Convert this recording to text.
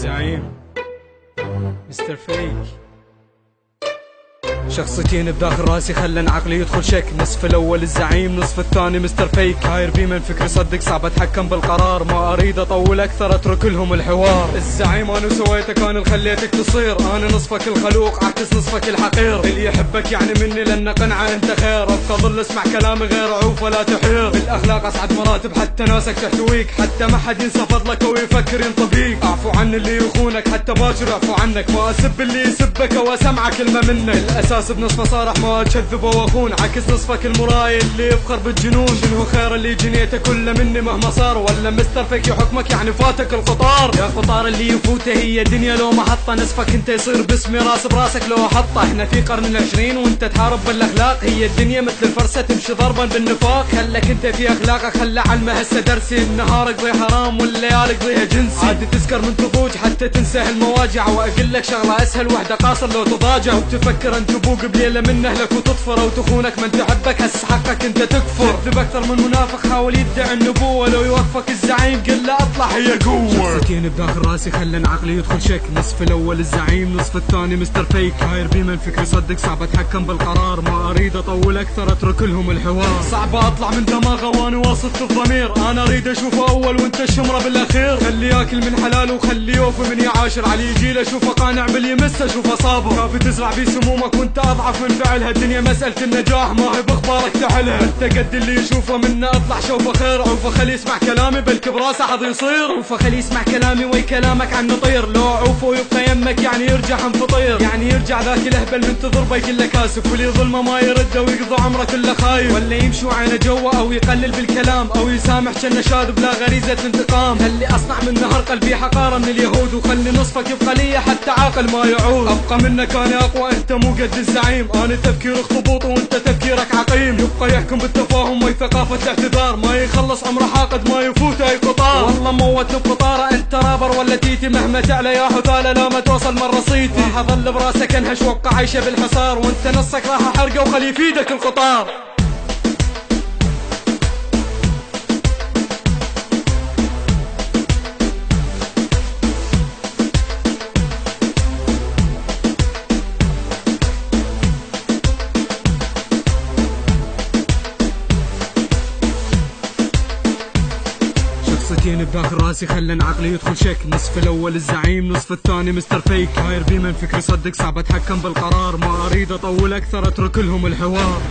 الزعيم مستر فيك. شخصيتين بداخل راسي خلن عقلي يدخل شك، نصف الاول الزعيم نصف الثاني مستر فيك. هاير بي من فكري صدق صعب اتحكم بالقرار، ما اريد اطول اكثر اترك لهم الحوار. الزعيم انا سويتك انا اللي خليتك تصير، انا نصفك الخلوق عكس نصفك الحقير. اللي يحبك يعني مني لان قنعه انت خير، ابقى ظل اسمع كلامي غير عوف ولا تحير. بالاخلاق اصعد مراتب حتى ناسك تحتويك، حتى ما حد ينسى فضلك او يفكر ينطفيك. اعفو عن اللي يخونك حتى باكر اعفو عنك، ما اسب اللي يسبك او اسمع كلمه منك. الاساس بنصفه صارح ما اكذب واخون، عكس نصفك المراي اللي يفخر بالجنون. شنو خير اللي جنيته كله مني مهما صار، ولا مستر فيك يحكمك يعني فاتك القطار. يا قطار اللي يفوته هي دنيا لو محطه، نصفك انت يصير باسمي راس براسك لو احطه. احنا في قرن العشرين وانت تحارب بالاخلاق، هي الدنيا مثل الفرسه تمشي ضربا بالنفاق. خلك انت في اخلاقك خلى علمه هسه درسي، النهار اقضي حرام والليالي اقضيها جنسي. عاد تسكر من تضوج حتى تنسى المواجع، واقول لك شغله اسهل وحده قاصر لو تضاجع. وتفكر ان تبوق بليله من اهلك وتطفر، او تخونك من تحبك هس حقك انت تكفر. كذب اكثر من منافق حاول يدعي النبوه، لو يوقفك الزعيم قل له اطلع هي قوه. شخصيتين بداخل راسي خلن عقلي يدخل شك، نصف الاول الزعيم نصف الثاني مستر فيك. هاير بي من فكري صدق صعب اتحكم بالقرار، ما اريد اطول اكثر اترك لهم الحوار. صعب اطلع من دماغه وانا واثق الضمير، انا اريد اشوفه اول وانت الشمره بالاخير. خلي ياكل من حلاله وخلي يوفي من يعاشر، علي يجي له اشوفه قانع باليمسه اشوفه صابر. كافي تزرع بي سمومك وانت اضعف من فعلها، الدنيا مساله النجاح ما هي باخبارك تحلها. انت قد اللي يشوفه منا اطلع شوفه خير، عوفه خلي يسمع كلامي بلكي براسه حظ يصير. عوفه خلي يسمع كلامي وي كلامك عن نطير، لو عوفه ويبقى يمك يعني يرجع فطير. يعني يرجع ذاك الاهبل من تضربه كله كاسف، واللي ظلمه ما يرده ويقضي عمره كله خايف. ولا يمشي وعينه جوا او يقلل بالكلام، او يسامح كنه شاذ بلا غريزه انتقام. خلي اصنع من نهر قلبي حقاره من اليهود، وخلي نصفك يبقى لي حتى عاقل ما يعود. ابقى منك انا اقوى انت مو قد الزعيم، انا تفكير خطبوط وانت تفكيرك عقيم. يبقى يحكم بالتفاهم وي ثقافه الاعتذار، ما يخلص عمره حاقد ما يفوت اي قطار. والله موت بقطاره انت رابر ولا تيتي، مهما تعلى يا حثاله لا ما توصل مره صيتي. راح اظل براسك انهش وابقى عايشه بالحصار، وانت نصك راح احرقه وخلي يفيدك القطار. شخصيتين بداخل راسي خلن عقلي يدخل شك، نصف الاول الزعيم نصف الثاني مستر فيك. هاير بي من فكري صدق صعب اتحكم بالقرار، ما اريد اطول اكثر اترك لهم الحوار.